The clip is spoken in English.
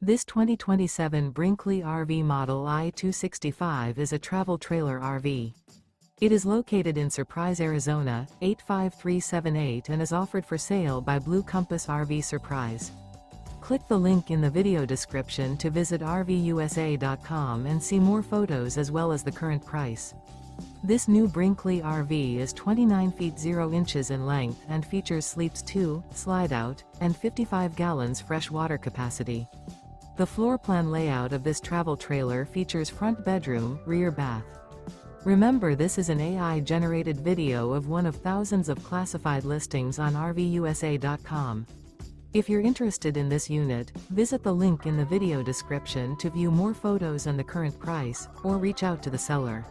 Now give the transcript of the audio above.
This 2027 Brinkley RV Model I 265 is a travel trailer RV. It is located in Surprise, Arizona, 85378 and is offered for sale by Blue Compass RV Surprise. Click the link in the video description to visit RVUSA.com and see more photos as well as the current price. This new Brinkley RV is 29 feet 0 inches in length and features sleeps 2, slide-out, and 55 gallons fresh water capacity. The floor plan layout of this travel trailer features front bedroom, rear bath. Remember, this is an AI-generated video of one of thousands of classified listings on RVUSA.com. If you're interested in this unit, visit the link in the video description to view more photos and the current price, or reach out to the seller.